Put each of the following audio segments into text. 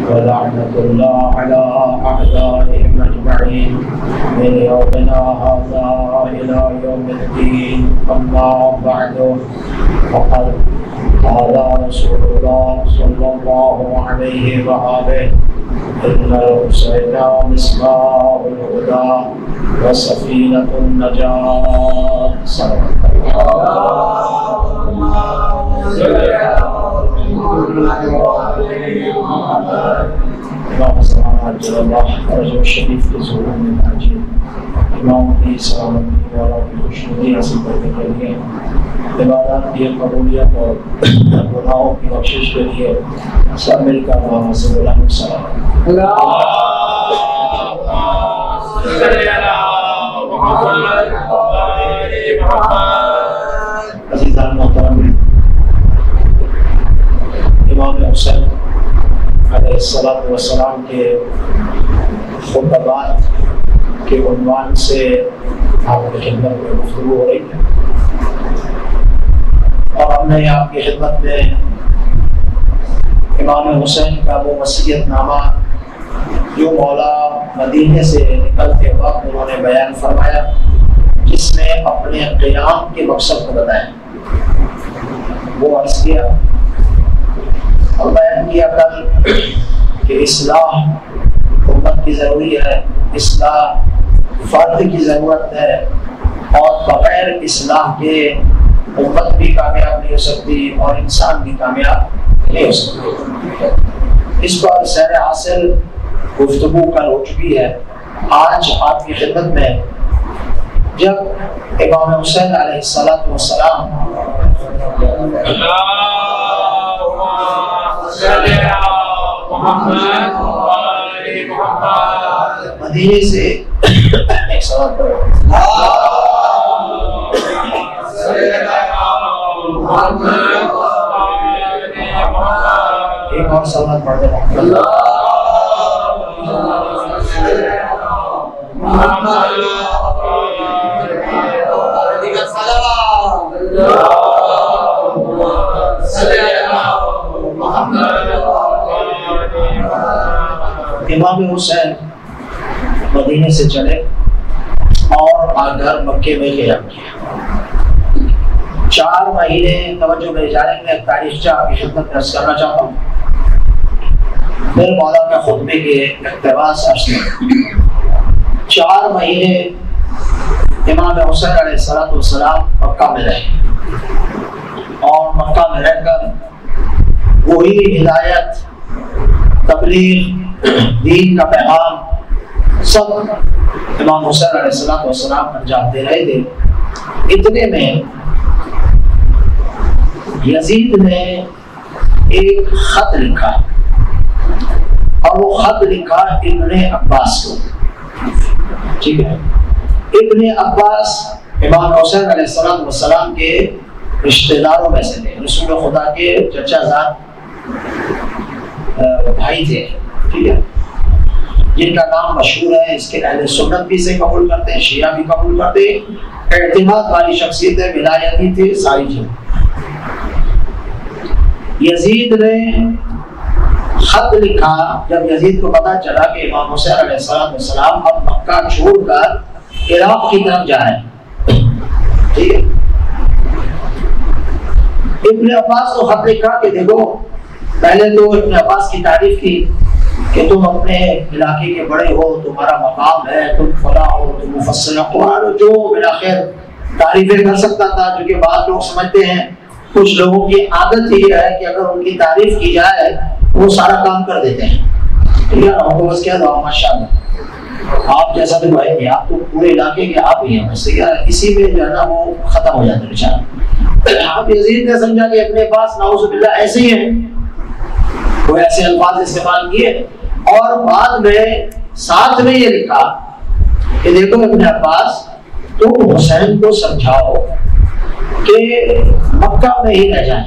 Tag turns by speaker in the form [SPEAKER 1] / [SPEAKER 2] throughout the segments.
[SPEAKER 1] ولعنة الله على أعدائهم أجمعين من يومنا هذا إلى يوم الدين. أما بعد فقد قال رسول الله صلى الله عليه وآله إن الحسين مصباح الهدى وسفينة النجاة. صلى امام سلام عجل اللہ فرجہ شریف کے ظہور میں حاضر امام کی سلامتی اور اپنی خوشنودی حاصل کرنے کے لیے عبادات کی قبولیت اور گناہوں کی بخشش کے لیے سب مل کر وہاں سے بلند السلام عزیزان محترم، امام حسین علیہ السلام کے خطبات کے عنوان سے آپ کی خدمت میں گفتگو ہو رہی ہے، اور ہم نے آپ کی خدمت میں امام حسین کا وہ وصیت نامہ جو مولا مدینے سے نکلتے وقت انہوں نے بیان فرمایا، جس میں اپنے قیام کے مقصد کو بتایا، وہ عرض کیا اور بیان کیا کل کہ اصلاح امت کی ضروری ہے، اصلاح فرد کی ضرورت ہے، اور بغیر اصلاح کے امت بھی کامیاب نہیں ہو سکتی اور انسان بھی کامیاب نہیں ہو سکتی۔ اس پر سیر حاصل گفتگو کل ہو چکی ہے۔ آج آپ کی خدمت میں جب امام حسین علیہ السلام مدینے سے ایک سوال کرو ایک اور سوال پڑھ دیں امام حسین مدینے سے چلے اور آگھر مکے میں قیام کیا۔ 4 مہینے توجہ میرے جانے میں ایک تاریخچہ آپ کی خدمت میں عرض کرنا چاہتا ہوں، پھر مولا کے خطبے کے اقتباس عرض کریں۔ 4 مہینے امام حسین علیہ السلام مکہ میں رہے، اور مکہ میں رہ کر وہی ہدایت، تبلیغ، دین کا پیغام سب امام حسین علیہ السلام انجام دے رہے تھے۔ اتنے میں یزید نے ایک خط لکھا، اور وہ خط لکھا ابن عباس کو، ٹھیک ہے۔ ابن عباس امام حسین علیہ السلام کے رشتہ داروں میں سے تھے، رسول خدا کے چچا زاد بھائی تھے، ٹھیک ہے، جن کا نام مشہور ہے۔ اس کے اہل سنت بھی سے قبول کرتے ہیں، شیعہ بھی قبول کرتے ہیں، اعتماد والی شخصیت ہے، ولایتی تھے، ساری چیزیں۔ یزید نے خط لکھا جب یزید کو پتا چلا کہ امام حسین علیہ السلام اب مکہ چھوڑ کر عراق کی طرف جا رہے ہیں، ٹھیک ہے۔ ابن عباس کو خط لکھا کہ دیکھو، پہلے تو ابن عباس کی تعریف کی کہ تم اپنے علاقے کے بڑے ہو، تمہارا مقام ہے، تم فلاں ہو، تم مفسر قرآن، جو بالآخر تعریفیں کر سکتا تھا، جو کہ بعض لوگ سمجھتے ہیں، کچھ لوگوں کی عادت یہ ہے کہ اگر ان کی تعریف کی جائے وہ سارا کام کر دیتے ہیں، ٹھیک ہے نا، ان کو بس کہہ دو ماشاء اللہ، آپ جیسا تو بھائی نہیں، آپ تو پورے علاقے کے آپ ہی ہیں، بس اسی میں جو ہے نا وہ ختم ہو جاتا ہے بیچارہ۔ اب یزید نے سمجھا کہ اپنے پاس نعوذ باللہ ایسے ہی ہیں، وہ ایسے الفاظ استعمال کیے، اور بعد میں ساتھ میں یہ لکھا کہ دیکھو ابن عباس، تم حسین کو سمجھاؤ کہ مکہ میں ہی رہ جائیں،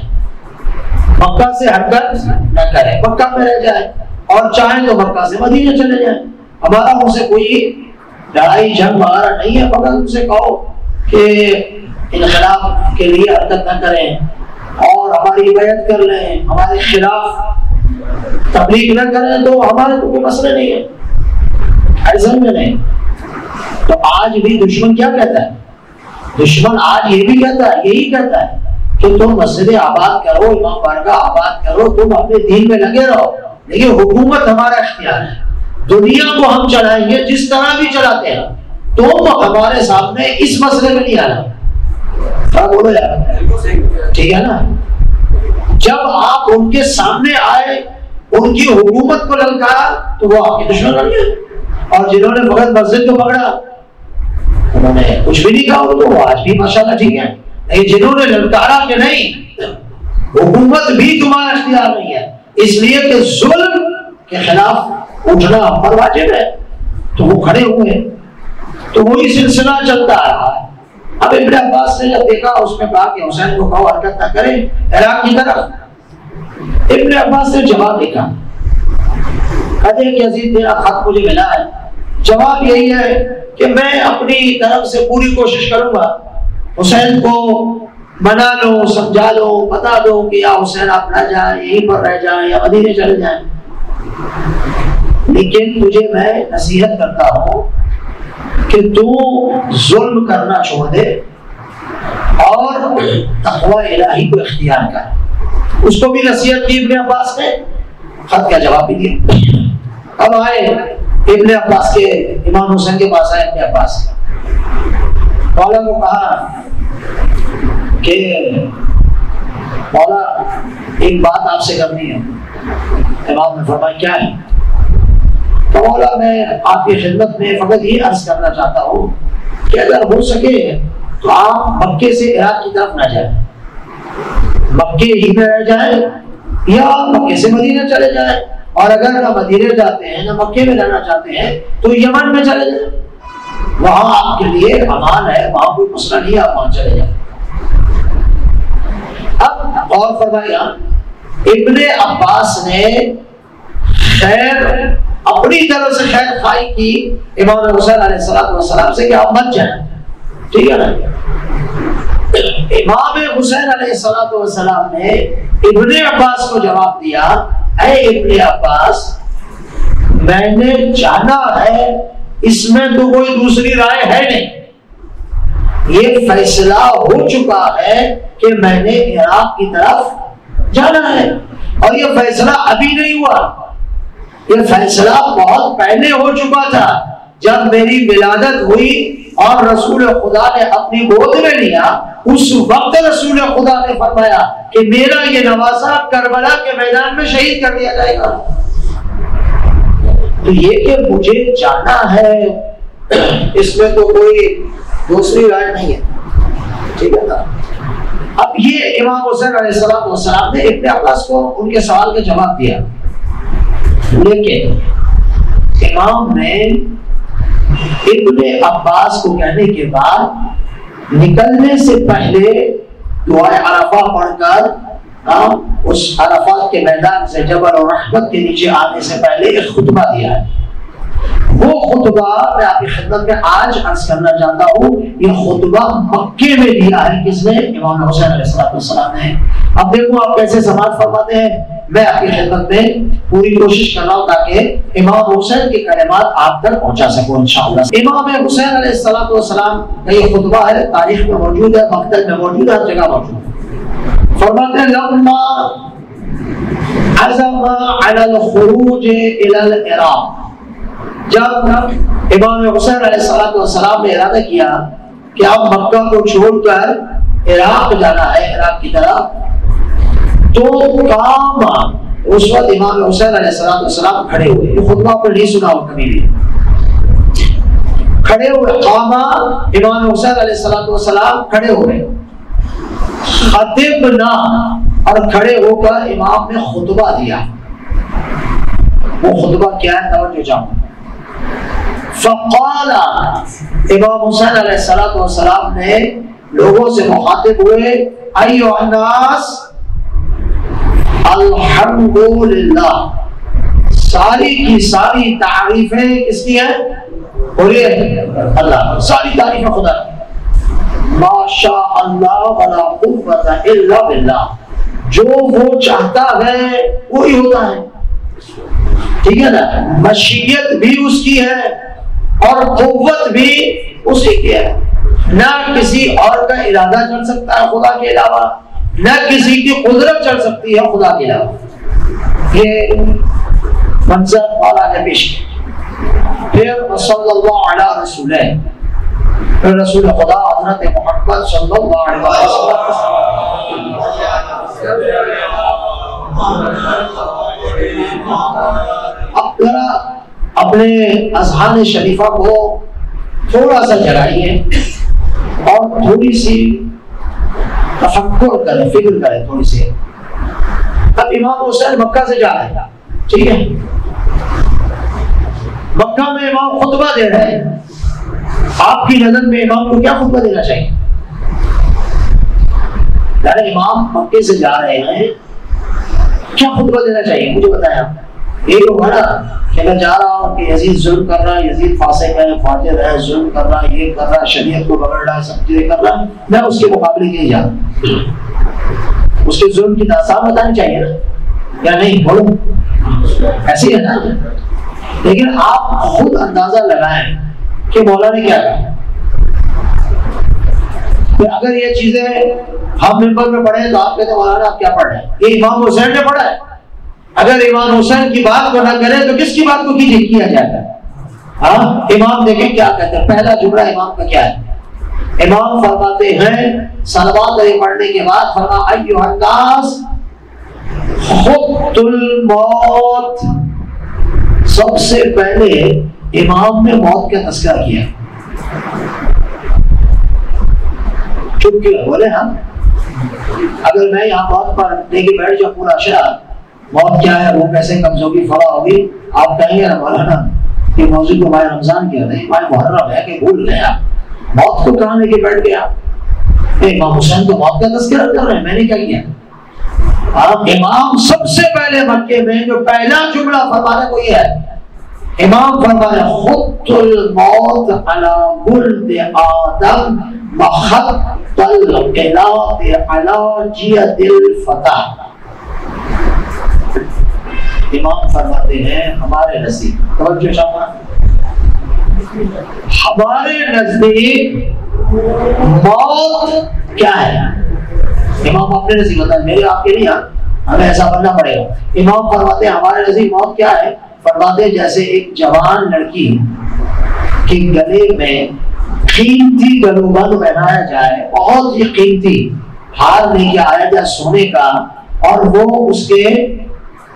[SPEAKER 1] مکہ سے حرکت نہ کریں، مکہ میں رہ جائیں، اور چاہیں تو مکہ سے مدینہ چلے جائیں۔ ہمارا ان سے کوئی لڑائی جنگ وغیرہ نہیں ہے، مگر ان سے کہو کہ انقلاب کے لیے حرکت نہ کریں اور ہماری بیعت کر لیں، ہمارے خلاف تبلیغ نہ کریں تو ہمارے تو کوئی مسئلہ نہیں ہے، ایسا میں نہیں. تو آج بھی دشمن کیا کہتا ہے؟ دشمن آج یہ بھی کہتا ہے، یہی کہتا ہے کہ تم مسجد آباد کرو، امام بارگاہ آباد کرو، تم اپنے دین میں لگے رہو، لیکن حکومت ہمارا اختیار ہے، دنیا کو ہم چلائیں گے جس طرح بھی چلاتے ہیں، تم ہمارے سامنے اس مسئلے میں نہیں آنا. کیا بولو یار، ٹھیک ہے نا؟ جب آپ ان کے سامنے آئے، ان کی حکومت کو للکارا، تو وہ آپ کے دشمن بن گئے. اور جنہوں نے فقط مسجد کو پکڑا، انہوں نے کچھ بھی نہیں کہا، تو وہ آج بھی ماشاءاللہ ٹھیک ہے. لیکن جنہوں نے للکارا کہ نہیں، حکومت بھی تمہارا اختیار نہیں ہے، اس لیے کہ ظلم کے خلاف اٹھنا ہم پر واجب ہے، تو وہ کھڑے ہوئے. تو وہی سلسلہ چلتا رہا ہے. اب ابن عباس نے جب دیکھا، اس نے کہا کہ حسین کو کہو حرکت نہ کرے عراق کی طرف. ابن عباس نے جواب لکھا، کہتے ہیں کہ یزید تیرا خط مجھے ملا ہے، جواب یہی ہے کہ میں اپنی طرف سے پوری کوشش کروں گا، حسین کو منا لو، سمجھا لو، بتا دو کہ یا حسین آپ نہ جائیں، یہیں پر رہ جائیں یا مدینے چلے جائیں، لیکن تجھے میں نصیحت کرتا ہوں کہ تو ظلم کرنا چھوڑ دے اور تقوی الہی کو اختیار کر. اس کو بھی نصیحت کی ابن عباس نے، خط کا جواب بھی دیا. اب آئے ابن عباس کے، امام حسین کے پاس آئے ابن عباس، مولا کو کہا کہ مولا ایک بات آپ سے کرنی ہے. امام نے فرمایا کیا ہے؟ تو مولا میں آپ کی خدمت میں فقط یہ عرض کرنا چاہتا ہوں کہ اگر ہو سکے تو آپ مکے سے عراق کی طرف نہ جائیں، مکے ہی میں رہ جائیں یا مکے سے مدینہ چلے جائیں، اور اگر نہ مدینہ جاتے ہیں نہ مکے میں رہنا چاہتے ہیں تو یمن میں چلے جائیں، وہاں آپ کے لیے امان ہے، وہاں کوئی مسئلہ نہیں ہے، آپ وہاں چلے جائیں. اب غور فرمائیے، ابن عباس نے خیر اپنی طرف سے خیر خواہی کی امام حسین علیہ السلام سے کہ آپ مت جائیں، ٹھیک ہے نا؟ امام حسین علیہ السلام نے ابن عباس کو جواب دیا، اے ابن عباس، میں نے جانا ہے، اس میں تو کوئی دوسری رائے ہے نہیں، یہ فیصلہ ہو چکا ہے کہ میں نے عراق کی طرف جانا ہے، اور یہ فیصلہ ابھی نہیں ہوا، یہ فیصلہ بہت پہلے ہو چکا تھا. جب میری ولادت ہوئی اور رسول خدا نے اپنی گود میں لیا، اس وقت رسول خدا نے فرمایا کہ میرا یہ نواسا کربلا کے میدان میں شہید کر دیا جائے گا. تو یہ کہ مجھے جانا ہے، اس میں تو کوئی دوسری رائے نہیں ہے، ٹھیک ہے نا؟ اب یہ امام حسین علیہ السلام نے ابن عباس کو ان کے سوال کا جواب دیا، لیکن امام نے ابن عباس کو کہنے کے بعد نکلنے سے پہلے دعائے عرفہ پڑھ کر اس عرفات کے میدان سے جبل اور رحمت کے نیچے آنے سے پہلے ایک خطبہ دیا ہے. وہ خطبہ میں آپ کی خدمت میں آج عرض کرنا چاہتا ہوں. یہ خطبہ مکے میں دیا ہے، کس نے؟ امام حسین علیہ السلام نے. اب دیکھو آپ کیسے سماعت فرماتے ہیں، میں آپ کی خدمت میں پوری کوشش کر رہا ہوں تاکہ امام حسین کے کلمات آپ تک پہنچا سکوں انشاءاللہ. امام حسین علیہ السلام کا یہ خطبہ ہے، تاریخ میں موجود ہے، مکتب میں موجود ہے، ہر جگہ موجود ہے. فرماتے ہیں لما عزم علی الخروج الی العراق، جب امام حسین علیہ السلام نے ارادہ کیا کہ اب مکہ کو چھوڑ کر عراق جانا ہے، عراق کی طرف، تو کام اس وقت امام حسین علیہ السلام کھڑے ہوئے. یہ خطبہ آپ کو نہیں سنا ہو کبھی بھی. کھڑے ہوئے، قام امام حسین علیہ السلام کھڑے ہوئے، خطبنا، اور کھڑے ہو کر امام نے خطبہ دیا. وہ خطبہ کیا ہے؟ توجہ چاہوں. فقال، امام حسین علیہ السلام نے لوگوں سے مخاطب ہوئے، ایھا الناس الحمدللہ، ساری کی ساری تعریفیں کس کی ہیں؟ بولیے اللہ. ساری تعریفیں خدا. ما شاء اللہ ولا قوت الا باللہ، جو وہ چاہتا ہے وہی ہوتا ہے. ٹھیک ہے نا، مشیت بھی اس کی ہے اور قوت بھی اسی کی ہے. نہ کسی اور کا ارادہ چل سکتا ہے خدا کے علاوہ، نہ کسی کی قدرت چل سکتی ہے خدا کے علاوہ. یہ منظر مولا نے پیش کیا. پھر صلی اللہ علیہ رسول، پھر رسول خدا حضرت محمد صلی اللہ علیہ وسلم. اب ذرا اپنے اذہان شریفہ کو تھوڑا سا جگائیے اور تھوڑی سی تفکر کریں، فکر کریں تھوڑی سی. اب امام حسین مکہ سے جا رہے ہیں، ٹھیک ہے، مکہ میں امام خطبہ دے رہے ہیں. آپ کی نظر میں امام کو کیا خطبہ دینا چاہیے؟ یعنی امام مکے سے جا رہے ہیں، کیا خطبہ دینا چاہیے مجھے بتائیں آپ. یہ ہوگا نا کہ میں جا رہا ہوں کہ یزید ظلم کر رہا ہے، یزید فاسق ہے، فاجر ہے، ظلم کر رہا ہے، یہ کر رہا ہے، شریعت کو بگڑ رہا ہے، سب چیزیں کر رہا ہے، میں اس کے مقابلے کے لیے جا رہا ہوں. اس کے ظلم کی داستان بتانی چاہیے نا، یا نہیں؟ بولو، ایسی ہے نا. لیکن آپ خود اندازہ لگائیں کہ مولا نے کیا کہا. اگر یہ چیزیں ہم ممبر میں پڑھیں تو آپ کہتے ہیں مولانا آپ کیا پڑھ رہے ہیں؟ یہ امام حسین نے پڑھا ہے. اگر امام حسین کی بات کو نہ کریں تو کس کی بات کو کیا جائے گا؟ ہاں، امام دیکھیں کیا کہتے ہیں. پہلا جملہ امام کا کیا ہے؟ امام فرماتے ہیں صلوات پڑھنے کے بعد، فرما ایھا الناس خط الموت. سب سے پہلے امام نے موت کا تذکرہ کیا. چپ کیوں بولے؟ ہم اگر میں یہاں موت پر دیکھے بیٹھ جاؤں پورا شہر، موت کیا ہے، وہ کیسے قبض ہوگی، فلا ہوگی، آپ کہیں گے نا مولانا یہ موضوع کو ماہ رمضان کیا نہیں، ماہ محرم ہے کہ بھول گئے آپ، موت کو کہاں لے کے بیٹھ گئے آپ؟ امام حسین تو موت کا تذکرہ کر رہے ہیں، میں نے کیا کیا؟ امام سب سے پہلے مکے میں جو پہلا جملہ فرمانے کو یہ ہے، امام فرمانے خط الموت علی ولد آدم وخط القلاۃ علی جیۃ الفتح. امام فرماتے ہیں ہمارے نزدیک، توجہ شامہ، ہمارے نزدیک موت کیا ہے؟ امام اپنے نزدیک بتائیں، میرے آپ کے لیے ہمیں ایسا بننا پڑے گا. امام فرماتے ہیں ہمارے نزدیک موت کیا ہے؟ فرماتے ہیں جیسے ایک جوان لڑکی کے گلے میں قیمتی گلوبند پہنایا جائے، بہت ہی قیمتی ہار لے کے آیا جائے سونے کا، اور وہ اس کے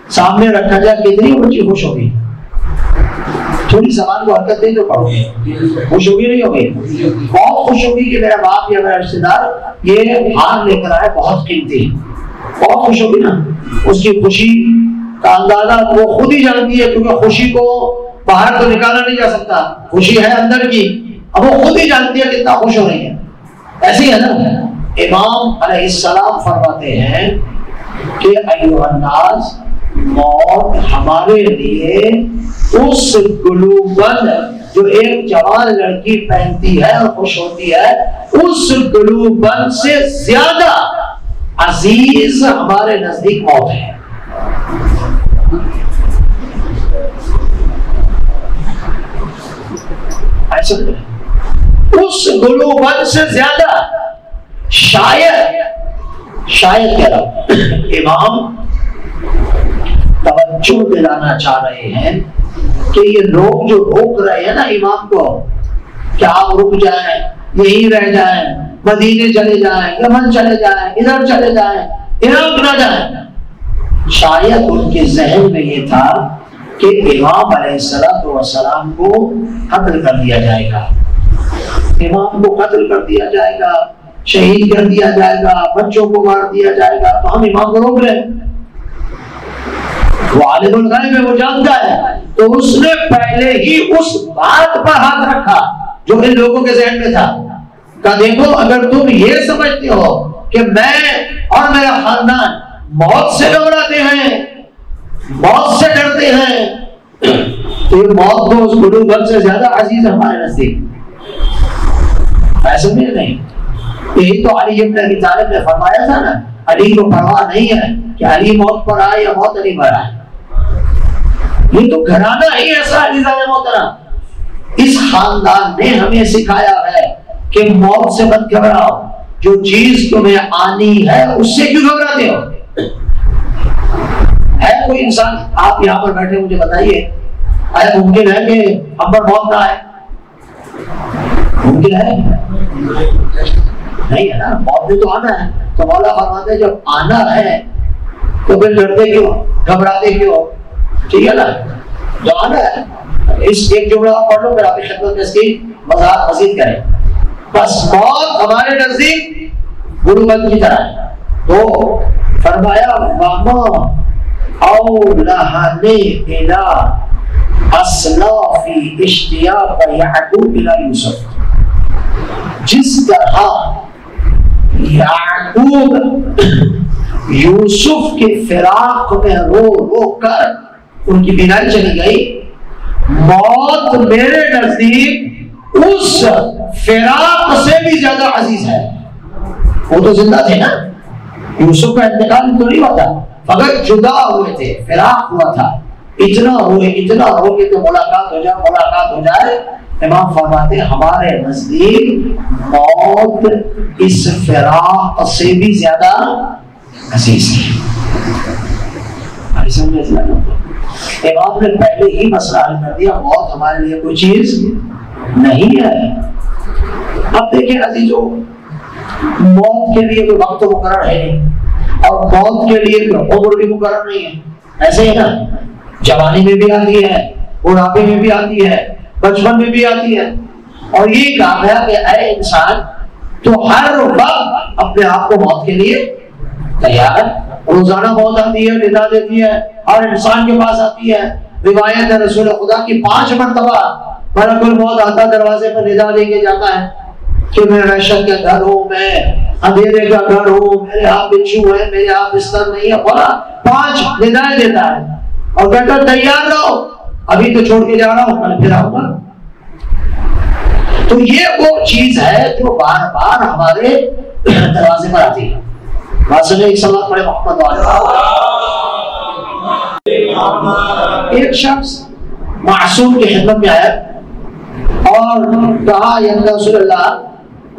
[SPEAKER 1] سامنے رکھا جائے، کتنی بچی خوش ہوگی. تھوڑی زبان کو حرکت دے تو پڑھو، خوش ہوگی نہیں ہوگی؟ بہت خوش ہوگی کہ میرا باپ یا میرا رشتے دار یہ ہار لے کر آئے، بہت قیمتی، بہت خوش ہوگی نا. اس کی خوشی کا اندازہ وہ خود ہی جانتی ہے، کیونکہ خوشی کو باہر تو نکالا نہیں جا سکتا، خوشی ہے اندر کی، اب وہ خود ہی جانتی ہے کتنا خوش ہو رہی ہے. ایسی ہے نا. امام علیہ السلام فرماتے ہیں کہ ایھا الناس، موت ہمارے لیے اس گلوبند جو ایک جوان لڑکی پہنتی ہے اور خوش ہوتی ہے، اس گلوبند سے زیادہ عزیز ہمارے نزدیک موت ہے. اس گلوبند سے زیادہ شاید کہہ رہا ہوں. امام توجہ دلانا چاہ رہے ہیں کہ یہ لوگ جو روک رہے ہیں نا امام کو کہ آپ رک جائیں، یہی رہ جائیں، مدینے چلے جائیں، یمن چلے جائیں، ادھر چلے جائیں، عراق نہ جائیں، شاید ان کے ذہن میں یہ تھا کہ امام علیہ السلام کو قتل کر دیا جائے گا، امام کو قتل کر دیا جائے گا، شہید کر دیا جائے گا، بچوں کو مار دیا جائے گا، تو ہم امام کو روک لیں. وہ عالم الغیب ہے، وہ جانتا ہے، تو اس نے پہلے ہی اس بات پر ہاتھ رکھا جو ان لوگوں کے ذہن میں تھا کہ دیکھو اگر تم یہ سمجھتے ہو کہ میں اور میرا خاندان موت سے گھبراتے ہیں، موت سے ڈرتے ہیں، تو یہ موت کو اس گلوبند سے زیادہ عزیز ہمارے نزدیک. ایسے میں نہیں. یہی تو علی ابن ابی طالب نے فرمایا تھا نا، علی کو پرواہ نہیں ہے کہ علی موت پر آئے یا موت علی پر آئے. یہ تو گھرانہ ہی ایسا عزیزان محترم. اس خاندان نے ہمیں سکھایا ہے کہ موت سے مت گھبراؤ، جو چیز تمہیں آنی ہے اس سے کیوں گھبراتے ہو؟ ہے کوئی انسان، آپ یہاں پر بیٹھے مجھے بتائیے، آیا ممکن ہے کہ ہم پر موت نہ آئے؟ ممکن ہے؟ نہیں ہے نا، موت نے تو آنا ہے. تو مولا فرماتے ہیں جب آنا ہے تو پھر ڈرتے کیوں، گھبراتے کیوں؟ ٹھیک ہے نا، جو آنا ہے. اس ایک جملہ آپ پڑھ لو، پھر آپ کی خدمت میں اس کی وضاحت مزید کریں. بس موت ہمارے نزدیک غربت کی طرح ہے. تو فرمایا وَمَا أَوْلَهَنِ إِلَىٰ أَصْلَافِ اشْتِيَاقَ يَعْقُوبَ إِلَىٰ یوسف. جس طرح یعقوب یوسف کے فراق میں رو رو کر ان کی بینائی چلی گئی، موت میرے نزدیک اس فراق سے بھی زیادہ عزیز ہے. وہ تو زندہ تھے نا، یوسف کا انتقال تو نہیں ہوا تھا، مگر جدا ہوئے تھے، فراق ہوا تھا. اتنا ہو کہ تو ملاقات ہو جائے. امام فرماتے ہیں ہمارے نزدیک موت اس فراق سے بھی زیادہ عزیز ہے. امام نے پہلے ہی مسئلہ حل کر دیا، موت ہمارے لیے کوئی چیز نہیں ہے. اب دیکھیں عزیزو، موت کے لیے کوئی وقت مقرر ہے نہیں، اور موت کے لیے کوئی عمر بھی مقرر نہیں ہے. ایسے ہی نا، جوانی میں بھی آتی ہے، بڑھاپے میں بھی آتی ہے، بچپن میں بھی آتی ہے. اور یہ کہا گیا کہ اے انسان تو ہر وقت اپنے آپ کو موت کے لیے تیار ہے. روزانہ موت آتی ہے، ندا دیتی ہے، ہر انسان کے پاس آتی ہے. روایت ہے رسول خدا کی 5 مرتبہ ملک الموت آتا، دروازے پر ندا دے کے جاتا ہے کہ میں وحشت کا گھر ہوں، میں اندھیرے کا گھر ہوں، میرے ہاں بچھو ہے، میرے ہاں بستر نہیں ہے. بولا 5 ندائیں دیتا ہے اور کہتا تیار رہو، ابھی تو چھوڑ کے جا رہا ہوں، کل پھر آؤں گا. تو یہ وہ چیز ہے جو بار بار ہمارے دروازے پر آتی ہے. ایک سوال پڑے محمد والے. ایک شخص معصوم کی خدمت میں آیا اور کہا یا رسول اللہ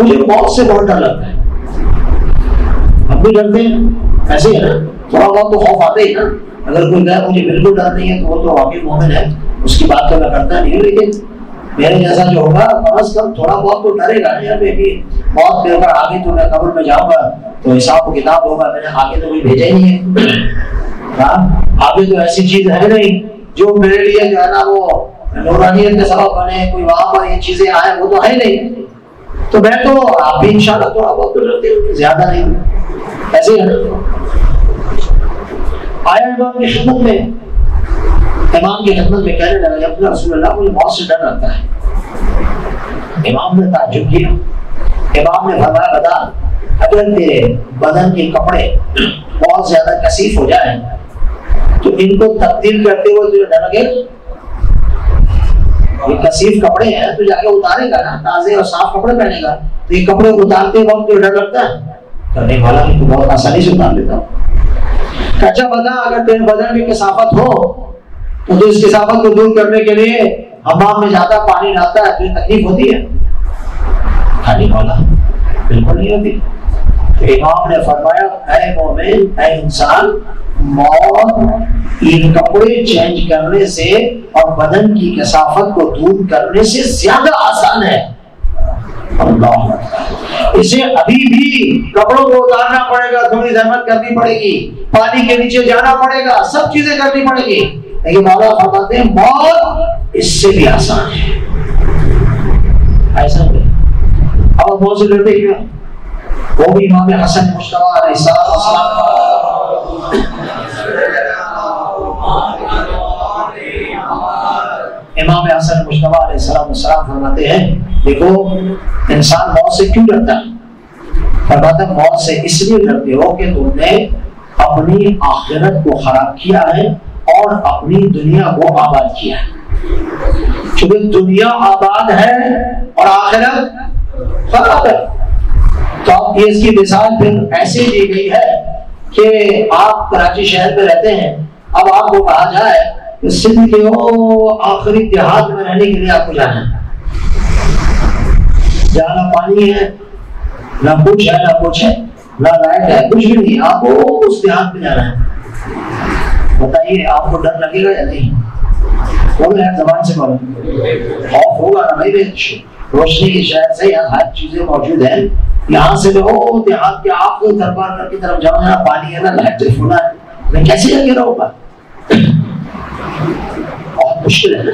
[SPEAKER 1] مجھے موت سے بہت ڈر لگتا ہے. ہم بھی ڈرتے ہیں، ایسے ہے نا، تھوڑا بہت تو خوف آتے ہی نا. اگر کوئی کہے مجھے بالکل ڈر نہیں ہے تو وہ تو واقعی مومن ہے، اس کی بات تو میں کرتا نہیں ہوں. لیکن میرے جیسا جو ہوگا کم از کم تھوڑا بہت تو ڈرے گا. یا بھی موت میرے پر آگے تو میں قبر میں جاؤں گا تو حساب و کتاب ہوگا. میں نے آگے تو کوئی بھیجا ہی نہیں ہے، آگے تو ایسی چیز ہے نہیں جو میرے لیے جو ہے نا وہ نورانیت کا سبب بنے، کوئی وہاں پر یہ چیزیں آئیں، وہ تو ہے نہیں. تو میں تو آپ بھی انشاءاللہ تھوڑا بہت تو ڈرتے ہوں، زیادہ نہیں. ایسے ہے آیا امام کی خدمت میں، امام کی خدمت میں کہنے لگا یا رسول اللہ مجھے موت سے ڈر لگتا ہے. امام نے تعجب کیا. امام نے فرمایا بتا، اگر تیرے بدن کے کپڑے بہت زیادہ کثیف ہو جائیں تو ان کو تبدیل کرتے ہوئے تجھے ڈر لگے؟ یہ کثیف کپڑے ہیں تو جا کے اتارے گا نا، تازے اور صاف کپڑے پہنے گا. تو یہ کپڑے اتارتے وقت تجھے ڈر لگتا ہے؟ کرنے والا نہیں، تو بہت آسانی سے اتار لیتا ہوں. اچھا بتا، اگر تیرے بدن میں کثافت ہو تو اس کثافت کو دور کرنے کے لیے حمام میں جاتا، پانی لاتا ہے، تو یہ تکلیف ہوتی ہے؟ کھانے والا بالکل نہیں ہوتی. تو امام نے فرمایا اے مومن، اے انسان، موت یہ کپڑے چینج کرنے سے اور بدن کی کثافت کو دور کرنے سے زیادہ آسان ہے. اللہ، اسے ابھی بھی کپڑوں کو اتارنا پڑے گا، تھوڑی زحمت کرنی پڑے گی، پانی کے نیچے جانا پڑے گا، سب چیزیں کرنی پڑے گی. لیکن مولا فرماتے ہیں موت اس سے بھی آسان ہے. ایسا نہیں. اور موت سے ڈرتے کیوں؟ وہ بھی امام حسن مجتبی علیہ السلام امام حسن مجتبی علیہ السلام فرماتے ہیں دیکھو انسان موت سے کیوں ڈرتا ہے؟ فرماتا ہے موت سے اس لیے ڈرتے ہو کہ تم نے اپنی آخرت کو خراب کیا ہے اور اپنی دنیا کو آباد کیا ہے. چونکہ دنیا آباد ہے اور آخرت خراب ہے. تو اب یہ اس کی مثال پھر ایسے دی گئی ہے کہ آپ کراچی شہر میں رہتے ہیں. اب آپ کو کہا جائے کہ سندھ کے آخری دیہات میں رہنے کے لیے آپ کو جانا ہے، جہاں نہ پانی ہے، نہ کچھ ہے، نہ کچھ ہے، نہ لائٹ ہے، کچھ بھی نہیں، آپ کو اس دیہات میں جانا ہے۔ بتائیے آپ کو ڈر لگے گا یا نہیں؟ بولو یار، زبان سے بولو، خوف ہوگا نا بھائی؟ روشنی کی شہر سے یہاں ہر چیزیں موجود ہیں، یہاں سے جو دیہات کے آخری دربار کر کی طرف جاؤ، یہاں پانی ہے نا، لائٹ ہے، میں کیسے لگے رہوں گا؟ بہت مشکل ہے نا۔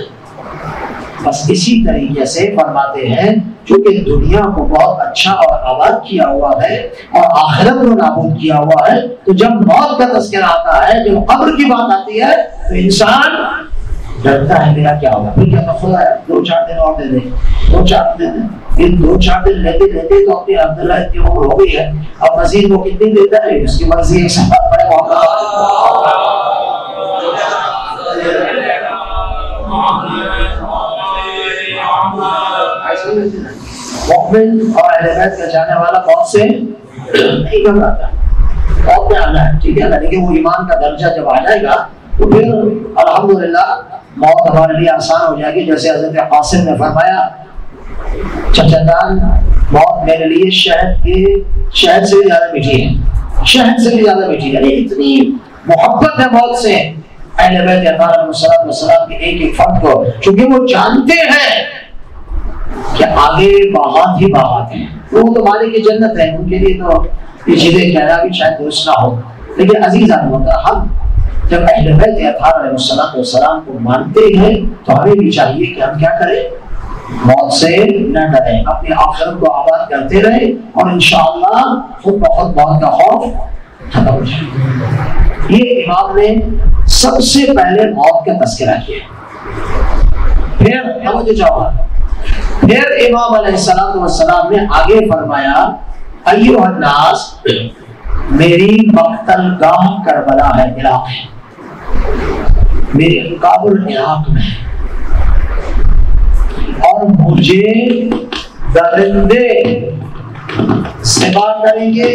[SPEAKER 1] بس اسی طریقے سے فرماتے ہیں چونکہ دنیا کو بہت اچھا اور آباد کیا ہوا ہے اور آخرت کو نابود کیا ہوا ہے، تو جب موت کا تذکرہ آتا ہے، جب قبر کی بات آتی ہے، تو انسان ڈرتا ہے میرا کیا ہوگا، پھر کیا خدا ہے 2-4 دن اور دے دے، 2-4 دن، ان 2-4 دن لیتے لیتے تو اپنی عبداللہ اتنی عمر ہو گئی ہے، اب مزید وہ کتنی دیتا ہے اس کی مرضی، ایک ساتھ بڑے موقع مومن اور اہل بیت کا جانے والا موت سے نہیں گھبراتا، موت میں آنا ہے، ٹھیک ہے نا، لیکن وہ ایمان کا درجہ جب آ جائے گا تو پھر الحمدللہ موت ہمارے لیے آسان ہو جائے گی۔ جیسے حضرت قاسم نے فرمایا، چچا جان موت میرے لیے شہد سے بھی زیادہ میٹھی ہے، شہد سے بھی زیادہ میٹھی ہے، یعنی اتنی محبت ہے موت سے اہل بیت اطہار علیہ السلام کے ایک ایک فرد کو، چونکہ وہ جانتے ہیں کہ آگے باغات ہی باغات ہیں، وہ تو مالک کی جنت ہے، ان کے لیے تو یہ چیزیں کہنا بھی شاید درست نہ ہو، لیکن عزیزان ہوتا ہم جب اہل بیت اطہار علیہ السلام کو مانتے ہیں تو ہمیں بھی چاہیے کہ ہم کیا کریں، موت سے نہ ڈریں، اپنی آخرت کو آباد کرتے رہیں اور انشاءاللہ خود بخود موت کا خوف ختم ہو جائے۔ یہ امام نے سب سے پہلے موت کا تذکرہ کیا، پھر سمجھ جاؤ، پھر امام علیہ السلام نے آگے فرمایا، ایھا الناس، میری مقتل گاہ کربلا ہے، عراق ہے، میری قبر عراق میں ہے، اور مجھے درندے سبا کریں گے،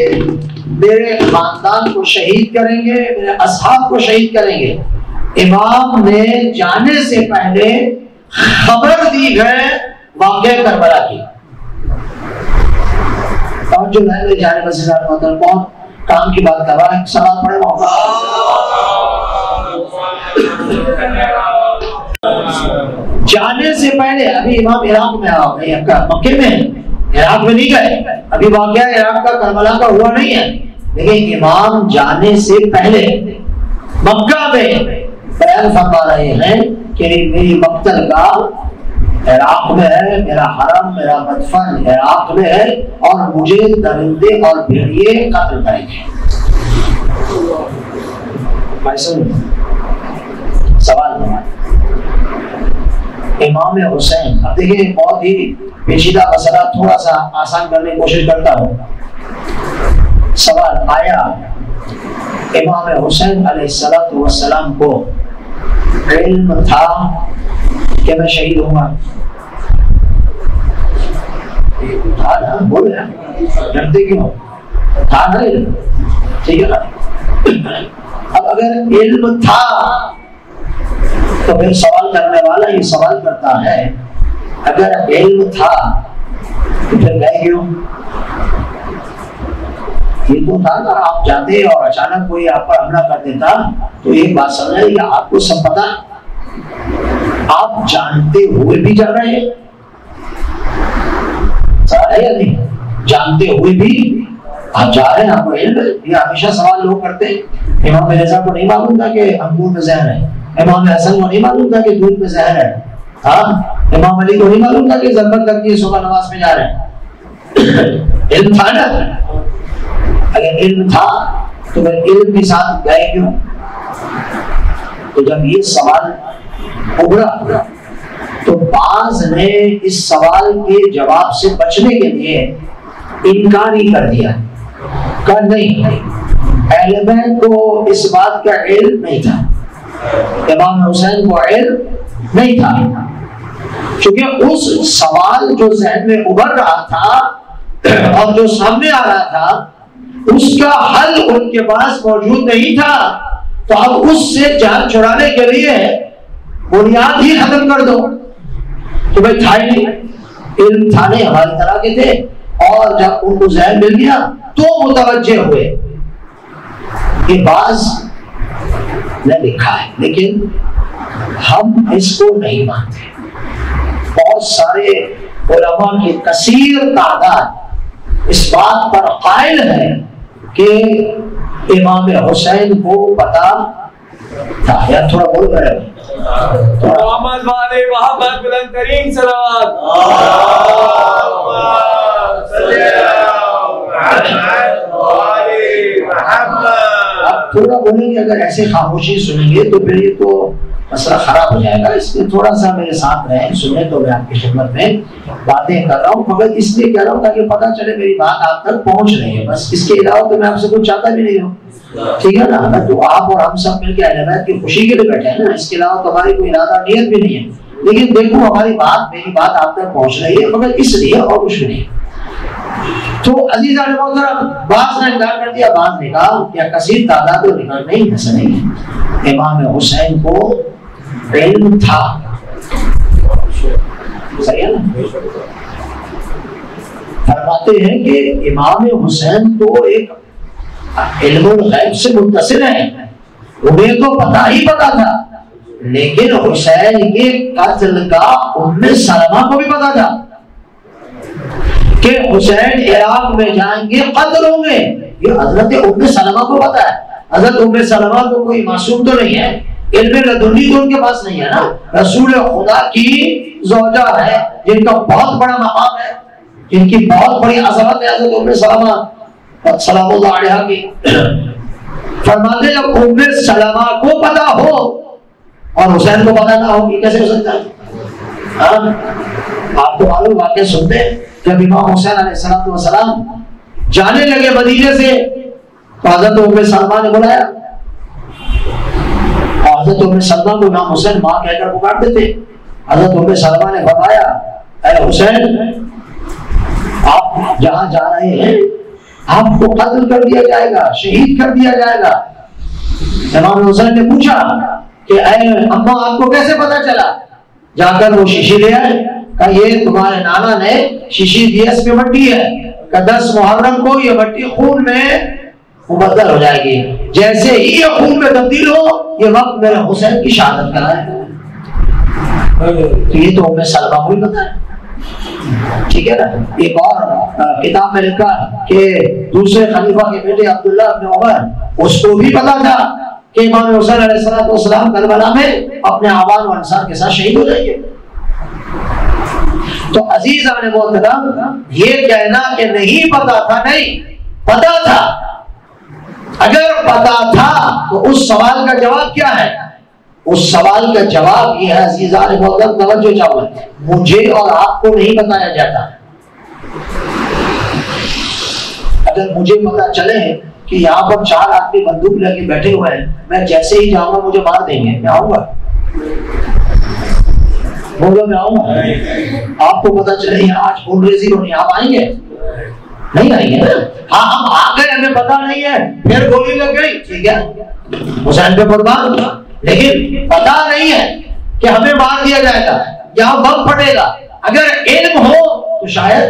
[SPEAKER 1] میرے خاندان کو شہید کریں گے، میرے اصحاب کو شہید کریں گے۔ امام نے جانے سے پہلے خبر دی ہے واقعہ کربلا کی۔ توجہ ہے میرے جانے بس محترم، کون کام کی بات کر رہا ہے، سلام پڑھے وہاں جانے سے پہلے، ابھی امام عراق میں مکے میں عراق میں نہیں گئے، ابھی واقعہ عراق کا کربلا کا ہوا نہیں ہے، لیکن امام جانے سے پہلے مکہ میں بیان فرما رہے ہیں کہ میری مقتل گاہ عراق میں ہے، میرا حرم، میرا مدفن عراق میں ہے، اور مجھے درندے اور بھیڑیے قتل کریں گے۔ سوال امام حسین، اب دیکھیں بہت ہی پیچیدہ مسئلہ تھوڑا سا آسان کرنے کی کوشش کرتا ہوں۔ سوال آیا امام حسین علیہ السلام کو علم تھا کہ میں شہید ہوں گا؟ تھا نا، بولے ڈرتے کیوں؟ تھا نا علم، ٹھیک ہے نا۔ اب اگر علم تھا تو پھر سوال کرنے والا یہ سوال کرتا ہے، اگر علم تھا تو پھر گئے کیوں؟ یہ تو تھا نا، آپ جاتے اور اچانک کوئی آپ پر حملہ کر دیتا تو ایک بات سمجھے، یہ آپ کو سب پتا، آپ جانتے ہوئے بھی جا رہے ہیں، سوال ہے یا نہیں؟ جانتے ہوئے بھی آپ جا رہے ہیں، آپ کو علم ہے۔ یہ ہمیشہ سوال لوگ کرتے ہیں، امام رضا کو نہیں معلوم تھا کہ انگور میں زہر ہے، امام حسن کو نہیں معلوم تھا کہ دودھ میں زہر ہے، ہاں امام علی کو نہیں معلوم تھا کہ ضربت لگتی ہے صبح نماز میں جا رہے ہیں۔ علم تھا نا، اگر علم تھا تو پھر علم کے ساتھ گئے کیوں؟ تو جب یہ سوال ابھرا تو بعض نے اس سوال کے جواب سے بچنے کے لیے انکار ہی کر دیا، کہ نہیں، اہل بیت کو اس بات کا علم نہیں تھا، امام حسین کو علم نہیں تھا، کیونکہ اس سوال جو ذہن میں ابھر رہا تھا اور جو سامنے آ رہا تھا اس کا حل ان کے پاس موجود نہیں تھا، تو اب اس سے جان چھڑانے کے لیے بنیاد ہی ختم کر دو. تو بھائی تھا ہی نہیں، علم تھا نہیں، ہماری طرح کے تھے. اور جب ان کو ذہن مل گیا تو متوجہ ہوئے. یہ بعض نے لکھا ہے لیکن ہم اس کو نہیں مانتے. بہت سارے علماء کی کثیر تعداد اس بات پر قائل ہے کہ امام حسین کو پتا تھا. یا تھوڑا بول رہے
[SPEAKER 2] محمد والے محمد بلند ترین صلوات.
[SPEAKER 1] اب تھوڑا بولیں گے، اگر ایسے خاموشی سنیں گے تو پھر یہ تو مسئلہ خراب ہو جائے گا. اس لیے تھوڑا سا میرے ساتھ رہیں، سنیں تو میں آپ کی خدمت میں باتیں کر رہا ہوں، مگر اس لیے کہہ رہا ہوں تاکہ پتہ چلے میری بات آپ تک پہنچ رہی ہے. بس اس کے علاوہ تو میں آپ سے کچھ چاہتا بھی نہیں ہوں. ٹھیک ہے نا؟ تو آپ اور ہم سب مل کے اہل بیت کی خوشی کے لیے بیٹھے ہیں نا. اس کے علاوہ تو ہماری کوئی ارادہ نیت بھی نہیں ہے. لیکن دیکھو ہماری بات، میری بات آپ تک پہنچ رہی ہے مگر اس لیے اور کچھ نہیں. تو عزیزان محترم، بعض نے انکار کر دیا، بعض نے کہا یا کثیر تعداد تو نکال نہیں، ایسا نہیں ہے. امام حسین کو علم تھا. صحیح ہے نا؟ فرماتے ہیں کہ امام حسین تو ایک علم الغیب سے متصل ہیں، انہیں تو پتہ ہی پتا تھا. لیکن حسین کے قتل کا ام سلمہ کو بھی پتا تھا کہ حسین عراق میں جائیں گے، قتل ہوں گے. یہ حضرت ام سلمہ کو پتا ہے. حضرت ام سلمہ تو کوئی معصوم تو نہیں ہے، علم لدنی تو ان کے پاس نہیں ہے نا. رسول خدا کی زوجہ ہے جن کا بہت بڑا مقام ہے، جن کی بہت بڑی عظمت ہے حضرت ام سلمہ سلام اللہ علیہ کی. فرماتے جب ام سلمہ کو پتا ہو اور حسین کو پتا نہ ہو، یہ کیسے ہو سکتا ہے؟ آپ کو معلوم واقعہ سنتے ہیں جب امام حسین علیہ السلام جانے لگے مدینے سے تو حضرت ام سلمہ نے بلایا. اور حضرت ام سلمہ کو امام حسین ماں کہہ کر پکارتے تھے. حضرت ام سلمہ نے فرمایا اے حسین، آپ جہاں جا رہے ہیں آپ کو قتل کر دیا جائے گا، شہید کر دیا جائے گا. امام حسین نے پوچھا کہ اے اماں آپ کو کیسے پتا چلا؟ جا کر وہ شیشی لے آئے، کہا یہ تمہارے نانا نے شیشی دی، اس میں مٹی ہے، کہ 10 محرم کو یہ مٹی خون میں مبدل ہو جائے گی. جیسے ہی یہ خون میں تبدیل ہو یہ وقت میرے حسین کی شہادت کرائے. تو یہ تو ام سلمہ کو ہی پتا ہے. ٹھیک ہے نا؟ ایک اور کتاب میں لکھا کہ دوسرے خلیفہ کے بیٹے عبداللہ ابن عمر، اس کو بھی پتا تھا کہ امام حسین علیہ السلام کربلا میں اپنے آبان و انصار کے ساتھ شہید ہو جائیں گے. تو عزیزان محترم، یہ کہنا کہ نہیں پتا تھا، نہیں پتا تھا. اگر پتا تھا تو اس سوال کا جواب کیا ہے؟ اس سوال کا جواب یہ ہے عزیزان محترم، توجہ چاہوں، مجھے اور آپ کو نہیں بتایا جاتا. اگر مجھے پتا چلے کہ یہاں پر 4 آدمی بندوق لے کے بیٹھے ہوئے ہیں، میں جیسے ہی جاؤں گا مجھے مار دیں گے، میں آؤں گا؟ بولو میں آؤں گا؟ آپ کو پتا چلے یہاں آج خون ریزی ہونی، آپ آئیں گے؟ نہیں آئیں گے نا. ہاں ہم آ گئے، ہمیں پتا نہیں ہے، پھر گولی لگ گئی، ٹھیک ہے حسین پہ قربان، لیکن پتا نہیں ہے کہ ہمیں مار دیا جائے گا، یہاں بم پھٹے گا. اگر علم ہو تو شاید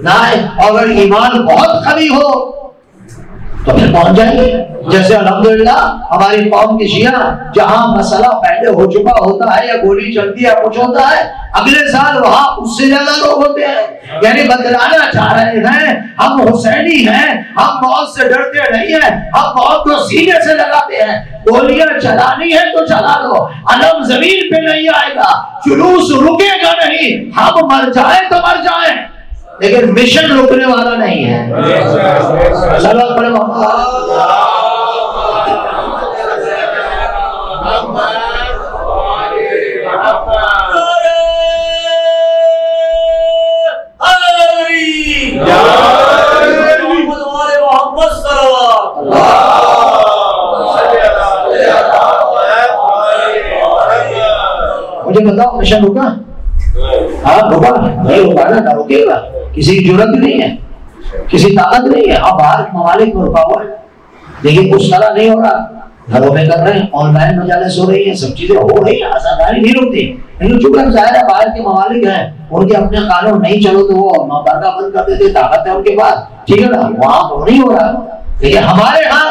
[SPEAKER 1] نہ آئے، اور اگر ایمان بہت قوی ہو تو پھر پہنچ جائیں گے. جیسے الحمدللہ ہماری قوم کی شیعہ جہاں مسئلہ پہلے ہو چکا ہوتا ہے یا گولی چلتی ہے کچھ ہوتا ہے، اگلے سال وہاں اس سے زیادہ لوگ ہوتے ہیں. یعنی بدلانا چاہ رہے ہیں، ہم حسینی ہیں، ہم موت سے ڈرتے نہیں ہیں، ہم موت کو سینے سے لگاتے ہیں. گولیاں چلانی ہے تو چلا لو، علم زمین پہ نہیں آئے گا، جلوس رکے گا نہیں، ہم مر جائیں تو مر جائیں، لیکن مشن رکنے والا نہیں ہے. صلوات پڑھیں محمد. مجھے بتاؤ مشن رکا؟ ہاں رکا نہیں، رکا نہ رکے گا. کسی کی ضرورت نہیں ہے، کسی طاقت نہیں ہے. اب باہر ممالک میں رکا ہوا ہے لیکن اس طرح نہیں ہو رہا. گھروں میں کر رہے ہیں، آن لائن مجالس ہو رہی ہیں، سب چیزیں ہو رہی ہیں، آزاداری نہیں رکتی، لیکن چونکہ ظاہر ہے باہر کے ممالک ہیں، ان کے اپنے قانون نہیں چلو تو وہ برقع بند کر دیتے، طاقت ہے ان کے پاس، ٹھیک ہے نا، وہاں تو نہیں ہو رہا، لیکن ہمارے ہاں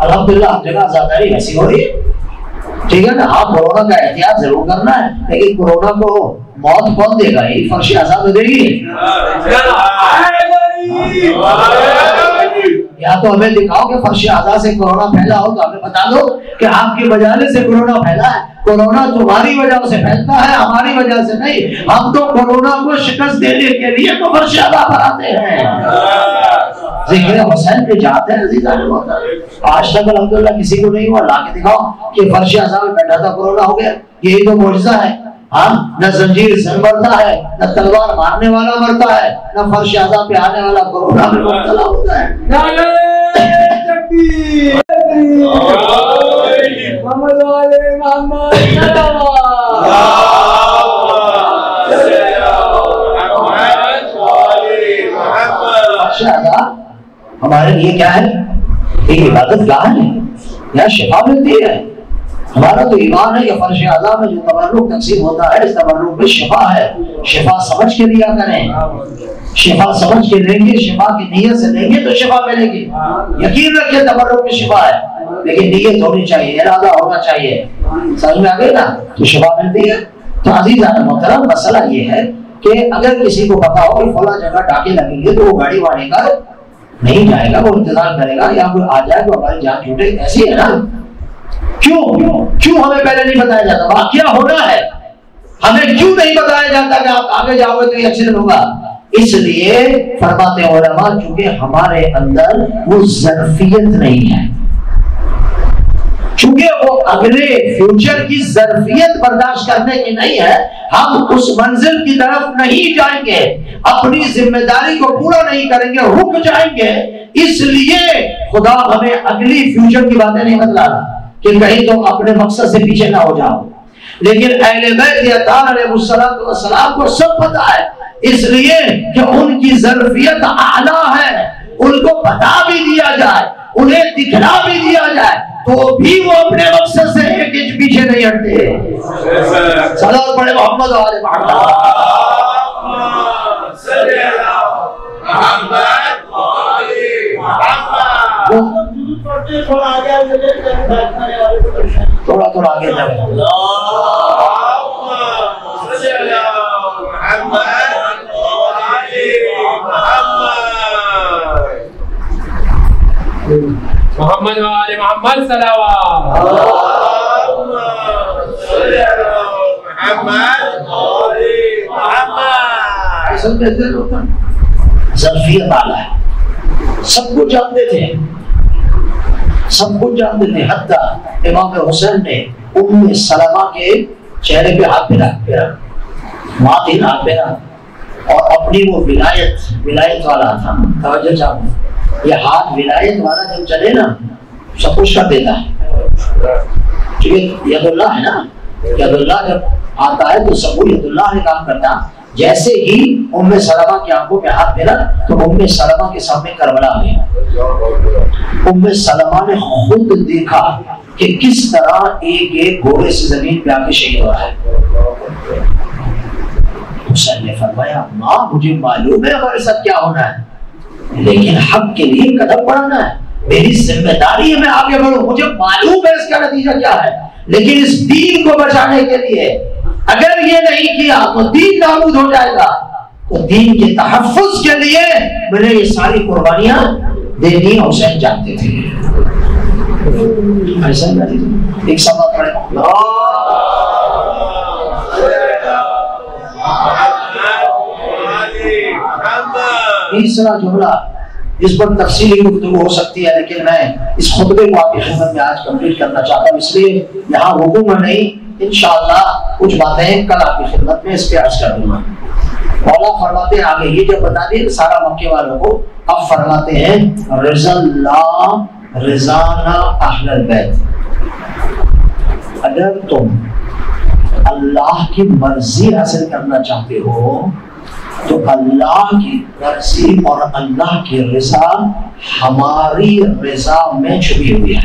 [SPEAKER 1] الحمدللہ ہر جگہ آزاداری ایسی ہو رہی ہے، ٹھیک ہے نا۔ ہاں کورونا کا احتیاط ضرور کرنا ہے، لیکن کورونا کو موت کون دے گا؟ یہ فرش عذاب دے گی۔ یا تو ہمیں دکھاؤ کہ فرش اعضاء سے کورونا پھیلا ہو تو ہمیں بتا دو کہ آپ کی مجالس سے کورونا پھیلا ہے۔ کورونا تمہاری وجہ سے پھیلتا ہے، ہماری وجہ سے نہیں۔ ہم تو کورونا کو شکست دینے کے لیے تو فرش اعضاء پر آتے ہیں۔ ذکر حسین پہ جاتے ہیں عزیزان محترم، آج تک الحمدللہ کسی کو نہیں ہوا، لا کے دکھاؤ کہ فرش اعضاء میں بیٹھا تھا کورونا ہو گیا، یہی تو معجزہ ہے۔ ہاں نہ زنجیر سے مرتا ہے، نہ تلوار مارنے والا مرتا ہے، نہ فرش اعضاء پہ آنے والا کورونا میں مبتلا ہوتا ہے۔
[SPEAKER 2] محمد والے محمد
[SPEAKER 1] فرش اعضاء ہمارے لیے کیا ہے؟ ایک عبادت گاہ ہے، یہاں شفا ملتی ہے۔ ہمارا تو ایمان ہے کہ فرش اعضاء میں جو تبرک تقسیم ہوتا ہے، اس تبرک میں شفا ہے۔ شفا سمجھ کے لیا کریں، شفا سمجھ کے لیں گے، شفا کی نیت سے لیں گے تو شفا ملے گی۔ یقین رکھیں تبرک میں شفا ہے، لیکن نیت ہونی چاہیے، ارادہ ہونا چاہیے، سمجھ میں آ گئی نا، تو شفا ملتی ہے۔ تو عزیزان محترم مسئلہ یہ ہے کہ اگر کسی کو پتا ہو کہ فلاں جگہ ڈاکے لگیں گے تو وہ گاڑی واڑی کا نہیں جائے گا، وہ انتظار کرے گا، یا کوئی آ جائے تو ہماری جان چھوٹے، ایسی ہے نا۔ کیوں ہمیں پہلے نہیں بتایا جاتا؟ واقعہ ہونا ہے، ہمیں کیوں نہیں بتایا جاتا کہ آپ آگے جاؤ گے تو یہ ایکسیڈنٹ ہوگا؟ اس لیے فرماتے ہیں علماء چونکہ ہمارے اندر وہ ظرفیت نہیں ہے، چونکہ وہ اگلے فیوچر کی ظرفیت برداشت کرنے کی نہیں ہے، ہم اس منزل کی طرف نہیں جائیں گے، اپنی ذمہ داری کو پورا نہیں کریں گے، رک جائیں گے۔ اس لیے خدا ہمیں اگلی فیوچر کی باتیں نہیں بتلا رہا کہ کہیں تو اپنے مقصد سے پیچھے نہ ہو جاؤ، لیکن اہل بیت اطہار علیہ السلام کو سب پتا ہے، اس لیے کہ ان کی ظرفیت اعلیٰ ہے، ان کو بتا بھی دیا جائے، انہیں دکھلا بھی دیا جائے تو بھی وہ اپنے مقصد سے ایک انچ پیچھے نہیں ہٹتے۔ صلوات پڑھے محمد والے تھوڑا تھوڑا آگے جائے۔
[SPEAKER 2] محمد والے محمد صلوات۔
[SPEAKER 1] ظرفیت اعلیٰ ہے، سب کچھ جانتے تھے، سب کچھ جانتے تھے، حتیٰ امام حسین نے ام سلمہ کے چہرے پہ ہاتھ پھیرا، وہاں تھی ہاتھ پھیرا، اور اپنی وہ ولایت والا تھا، توجہ چاہوں، یہ ہاتھ ولایت والا جب چلے نا سب کچھ کر دیتا ہے، ٹھیک ہے، ید اللہ ہے نا، ید اللہ جب آتا ہے تو سب وہ ید اللہ نے کام کرتا۔ جیسے ہی ام سلمہ کی آنکھوں پہ ہاتھ پھیرا تو ام سلمہ کے سامنے کربلا آ گیا۔ ام سلمہ نے خود دیکھا کہ کس طرح ایک ایک گھوڑے سے زمین پہ آ کے شہید ہو رہا ہے۔ حسین نے فرمایا ماں مجھے معلوم ہے ہمارے ساتھ کیا ہونا ہے، لیکن حق کے لیے قدم بڑھانا ہے، میری ذمہ داری ہے میں آگے بڑھوں، مجھے معلوم ہے اس کا نتیجہ کیا ہے، لیکن اس دین کو بچانے کے لیے اگر یہ نہیں کیا تو دین نابود ہو جائے گا، تو دین کے تحفظ کے لیے میں نے یہ ساری قربانیاں دینی۔ حسین جانتے تھے۔ ایک سبق پڑھے تیسرا جملہ، اس پر تفصیلی گفتگو ہو سکتی ہے، لیکن میں اس خطبے کو آپ کی خدمت میں آج کمپلیٹ کرنا چاہتا ہوں، اس لیے یہاں رکوں گا نہیں، انشاءاللہ کچھ باتیں کل آپ کی خدمت میں اس پہ عرض کر دوں گا۔ مولا فرماتے ہیں آگے، یہ جب بتا دیں سارا مکے والوں کو، اب فرماتے ہیں رضا اللہ رضانا اہل البیت، اگر تم اللہ کی مرضی حاصل کرنا چاہتے ہو تو اللہ کی مرضی اور اللہ کی رضا ہماری رضا میں چھپی ہوئی ہے.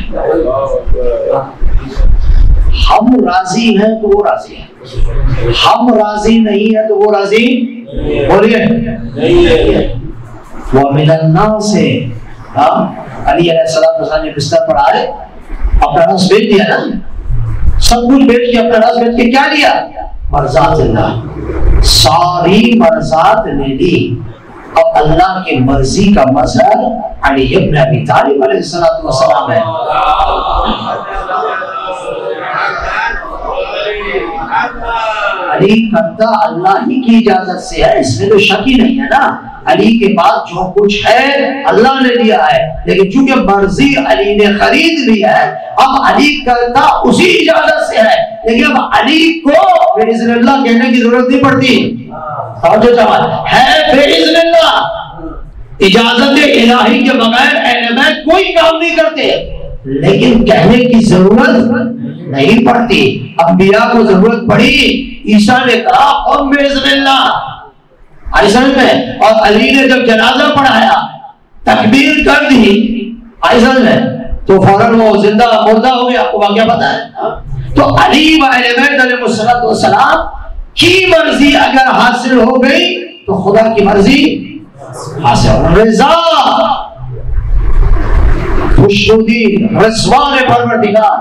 [SPEAKER 1] ہم راضی ہیں تو وہ راضی ہے, ہم راضی نہیں ہیں تو وہ راضی بولیے نہیں ہے. وَمِنَ النَّاسِ علی علیہ السلام نے بستر پر آئے, اپنا رس بیچ دیا نا, سب کچھ بیچ کے اپنا رس بیچ کے کیا لیا؟ مرضات اللہ, ساری مرضات نے لی. اب اللہ کی مرضی کا مظہر علی ابن ابی طالب علیہ السلام ہے. علی کرتا اللہ ہی کی اجازت سے ہے, اس میں تو شک ہی نہیں ہے نا. علی کے بعد جو کچھ ہے اللہ نے دیا ہے, لیکن چونکہ مرضی علی نے خرید لی ہے, اب علی کرتا اسی اجازت سے ہے, لیکن اب علی کو بِإِذْنِ اللہ کہنے کی ضرورت نہیں پڑتی. ہے بِإِذْنِ اللہ, اجازت الہی کے بغیر اہل بیت کوئی کام نہیں کرتے, لیکن کہنے کی ضرورت نہیں پڑتی. انبیاء کو ضرورت پڑی, عیسیٰ نے کہا قم بِإِذْنِ اللہ آئیسن میں, اور علی نے جب جنازہ پڑھایا تکبیر کر دی آئیسن میں, تو فوراً وہ زندہ مردہ ہو گیا. آپ کو واقعہ پتا ہے. تو علی و اہل بیت علیہ السلام کی مرضی اگر حاصل ہو گئی تو خدا کی مرضی حاصل ہو. رضا خوشنودی رضوان پروردگار,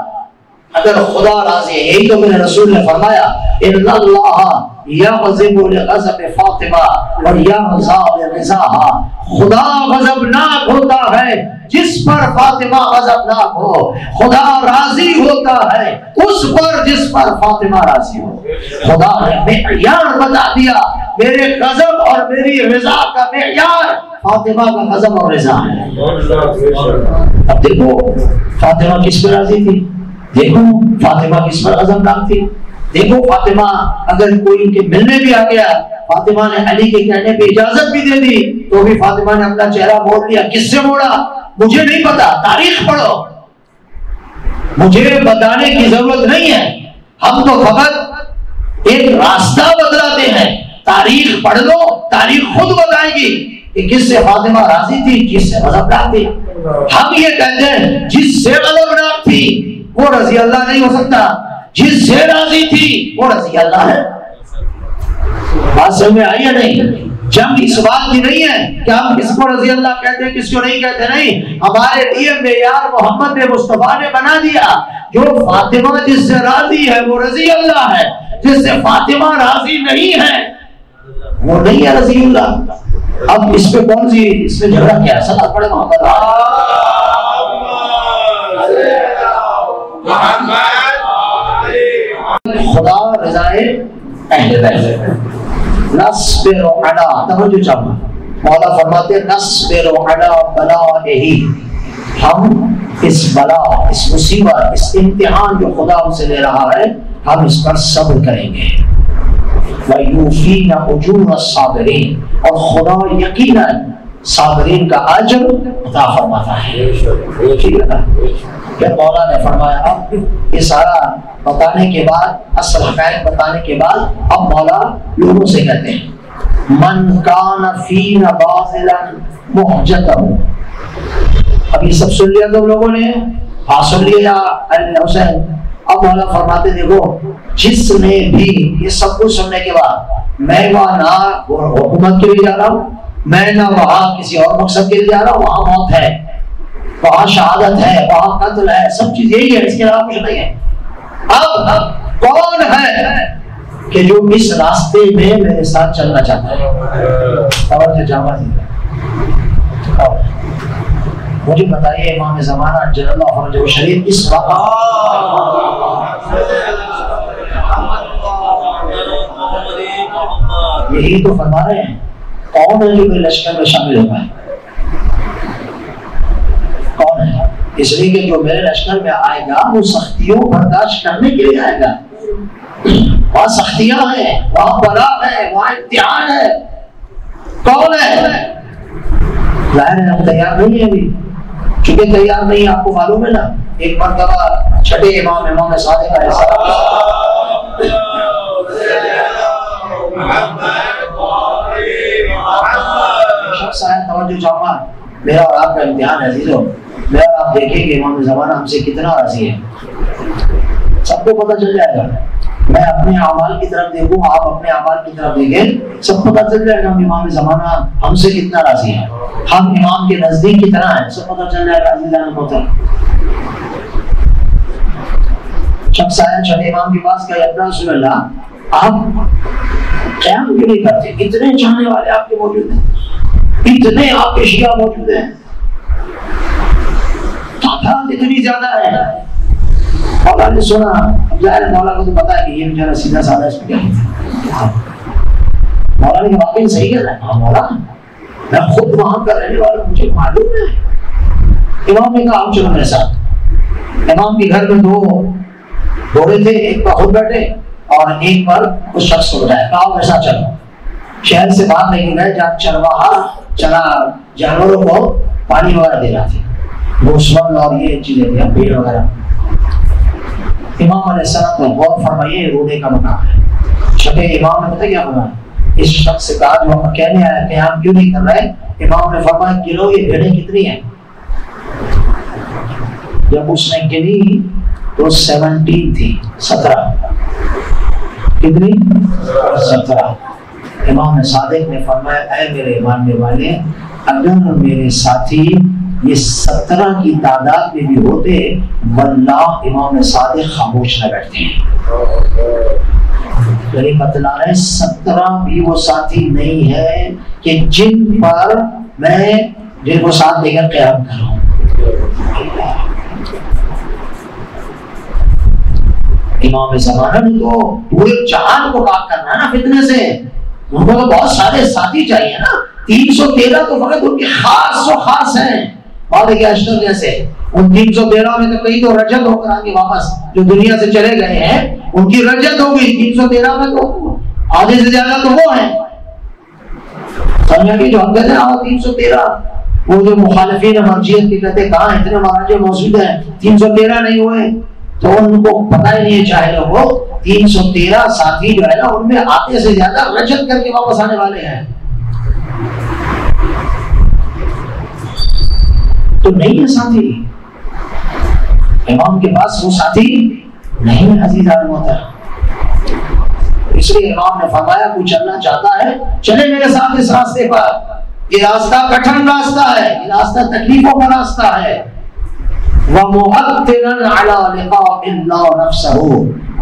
[SPEAKER 1] اگر خدا راضی ہے. یہی تو میرے رسول نے فرمایا ان اللہ یغضب لغضب فاطمہ ویرضا لرضاها, خدا غضبناک ہوتا ہے جس پر فاطمہ غضبناک ہو, خدا راضی ہوتا ہے اس پر جس پر فاطمہ راضی ہو. خدا نے معیار بتا دیا, میرے غضب اور میری رضا کا معیار فاطمہ کا غضب اور رضا ہے. اب دیکھو فاطمہ کس پر راضی تھی, دیکھو فاطمہ کس پر غضبناک تھی. دیکھو فاطمہ اگر کوئی ان کے ملنے بھی آ گیا, فاطمہ نے علی کے کہنے پہ اجازت بھی دے دی, تو بھی فاطمہ نے اپنا چہرہ موڑ لیا. کس سے موڑا مجھے نہیں پتا, تاریخ پڑھو, مجھے بتانے کی ضرورت نہیں ہے. ہم تو فقط ایک راستہ بتلاتے ہیں, تاریخ پڑھ لو, تاریخ خود بتائے گی کہ کس سے فاطمہ راضی تھی, کس سے غضبناک تھی. ہم یہ کہتے ہیں جس سے غضبناک تھی وہ رضی اللہ نہیں ہو سکتا, جس سے راضی تھی وہ رضی اللہ ہے. بات سمجھ میں آئی ہے نہیں؟ جنگ اس بات کی نہیں ہے کہ ہم کس کو رضی اللہ کہتے ہیں کس کو نہیں کہتے, نہیں. ہمارے لیے معیار محمد مصطفیٰ نے بنا دیا, جو فاطمہ جس سے راضی ہے وہ رضی اللہ ہے, جس سے فاطمہ راضی نہیں ہے وہ نہیں ہے رضی اللہ. اب اس پہ کون سی, اس میں جھگڑا کیا ہے؟ صلاۃ پڑھے محمد. خدا رضائے اہل بیت. نصبر علی, توجہ چاہوں, مولا فرماتے نصبر علی بلائہ, ہم اس بلا, اس مصیبت, اس امتحان جو خدا ہم سے لے رہا ہے, ہم اس پر صبر کریں گے. وَيُوفِينَ أُجُورَ الصَّابِرِينَ, اور خدا یقیناً صابرین کا اجر عطا فرماتا ہے. پھر مولا نے فرمایا اب یہ سارا بتانے کے بعد, اصل حقائق بتانے کے بعد, اب مولا لوگوں سے کہتے ہیں من کان فینا باطلا محجتہ. اب یہ سب سن لیا تم لوگوں نے, ہاں سن لیا حسین. اب مولا فرماتے دیکھو جس نے بھی یہ سب کچھ سننے کے بعد, میں وہاں نہ حکومت کے لیے جا رہا ہوں, میں نہ وہاں کسی اور مقصد کے لیے جا رہا ہوں, وہاں موت ہے, وہاں شہادت ہے, وہاں قتل ہے, سب چیز یہی ہے, اس کے علاوہ کچھ نہیں ہے. اب کون ہے کہ جو اس راستے میں میرے ساتھ چلنا چاہتا ہے؟ مجھے بتائیے امام زمانہ جل اللہ فرجہ شریف اس وقت یہی تو فرما رہے ہیں, کون ہے جو میرے لشکر میں شامل ہوگا؟ کون ہے؟ اس لیے کہ جو میرے لشکر میں آئے گا وہ سختیوں برداشت کرنے کے لیے آئے گا. وہاں سختیاں ہیں, وہاں بلا ہے, وہاں امتحان ہے. کون ہے؟ ظاہر ہے ہم تیار نہیں ہیں ابھی, چونکہ تیار نہیں, آپ کو معلوم ہے نا, ایک مرتبہ چھٹے امام صادق علیہ السلام توجہ چاہوں گا، میرا اور آپ کا امتحان ہے عزیزو، میرا اور آپ دیکھیں کہ امام زمانہ ہم سے کتنا راضی ہے، سب کو پتہ چل جائے گا۔ میں اپنے اعمال کی طرف دیکھوں، آپ اپنے اعمال کی طرف دیکھیں، سب کو پتہ چل جائے گا امام زمانہ ہم سے کتنا راضی ہے، ہم امام کے نزدیک کتنا ہیں، سب پتہ چل جائے گا عزیزان محترم۔ شخص آیا چھٹے امام کے پاس کہ یا رسول اللہ آپ قیام کیوں نہیں کرتے، اتنے چاہنے والے آپ کے موجود ہیں، اتنے آپ کے شیعہ موجود ہیں، تعداد اتنی زیادہ ہے۔ مولا نے سنا، اب ظاہر مولا کو تو پتا ہے کہ یہ بیچارہ سیدھا سادہ اس میں کیا ہے، مولا نے کہا واقعی صحیح ہے، ہاں مولا میں خود وہاں کا رہنے والا، مجھے معلوم ہے۔ امام نے کہا آپ چلو میرے ساتھ۔ امام کے گھر میں دو گھوڑے تھے، ایک پر خود بیٹھے اور ایک پر اس شخص کو بٹھایا، کہا ایسا چلو۔ شہر سے باہر لے کے گئے جہاں چرواہا چلا جانوروں کو پانی وغیرہ دے رہا تھے، گوسفند اور یہ چیزیں تھیں، بھیڑ وغیرہ۔ امام علیہ السلام کو غور فرمائیے، رونے کا مقام ہے۔ چھٹے امام نے پتہ کیا فرمایا، اس شخص سے کہا جو کہنے آیا کہ ہم کیوں نہیں کر رہے، امام نے فرمایا گنو یہ بھیڑیں کتنی ہیں۔ جب اس نے گنی تو 17 تھی، 17 کتنی 17۔ امام صادق نے فرمایا اے میرے ماننے والے، اگر میرے ساتھی یہ 17 کی تعداد میں بھی ہوتے واللہ امام صادق خاموش نہ بیٹھتے ہیں۔ یعنی بتلا رہے 17 بھی وہ ساتھی نہیں ہے کہ جن پر میں جن کو ساتھ لے کر قیام کروں۔ امام زمانہ نے تو پورے جہان کو پاک کرنا ہے نا فتنے سے، ان کو تو بہت سارے ساتھی چاہیے نا۔ 313 تو فقط ان کے خاص و خاص ہیں، بعد کے اشتر جیسے۔ ان 313 میں تو کئی تو رجت ہو کر آگے واپس جو دنیا سے چلے گئے ہیں ان کی رجت ہوگی، 313 میں تو آدھے سے زیادہ تو وہ ہیں۔ سمجھا کہ جو ہم کہتے ہیں 313، وہ جو مخالفین مرجعیت کے کہتے ہیں کہاں اتنے مراجع موجود ہیں، 313 نہیں ہوئے، تو ان کو پتہ ہی نہیں ہے چاہے لوگ وہ 313 ساتھی جو ہے نا ان میں آتے سے زیادہ رجت کر کے واپس آنے والے ہیں۔ تو نہیں ہے ساتھی، امام کے پاس وہ ساتھی نہیں ہے عزیزان محترم۔ اس لیے امام نے فرمایا کوئی چلنا چاہتا ہے چلے میرے ساتھ اس راستے پر، یہ راستہ کٹھن راستہ ہے، یہ راستہ تکلیفوں کا راستہ ہے۔ وَمُعَطِّلًا عَلَى لِقَاءِ اللَّهِ نَفْسَهُ،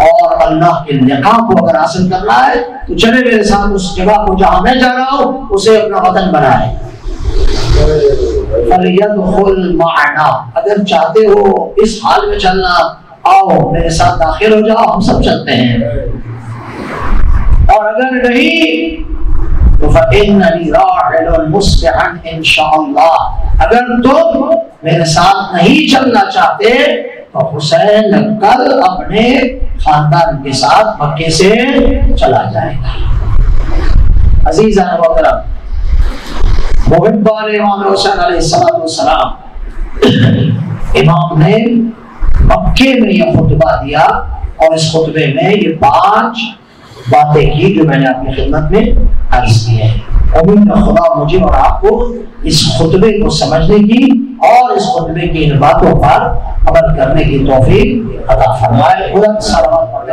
[SPEAKER 1] اور اللہ کے لقاء کو اگر حاصل کرنا ہے تو چلے میرے ساتھ اس جگہ کو جہاں میں جا رہا ہوں اسے اپنا وطن بنائے۔ فَلْيَدْخُلْ مَعَنَا، اگر چاہتے ہو اس حال میں چلنا آؤ میرے ساتھ داخل ہو جاؤ، ہم سب چلتے ہیں۔ اور اگر نہیں تو فَإِنَّنِي رَاحِلٌ مُصْبِحًا إِنشَاءَ، اگر تم میرے ساتھ نہیں چلنا چاہتے تو حسین کل اپنے خاندان کے ساتھ مکے سے چلا جائے گا۔ عزیزان محترم، محبان امام حسین علیہ السلام، امام نے مکے میں یہ خطبہ دیا اور اس خطبے میں یہ 5 باتیں کی جو میں نے اپنی خدمت میں عرض کی ہے۔ امید ہے خدا مجھے اور آپ کو اس خطبے کو سمجھنے کی اور اس خطبے کی ان باتوں پر عمل کرنے کی توفیق عطا فرمائے۔ خدا صلوات پڑھے۔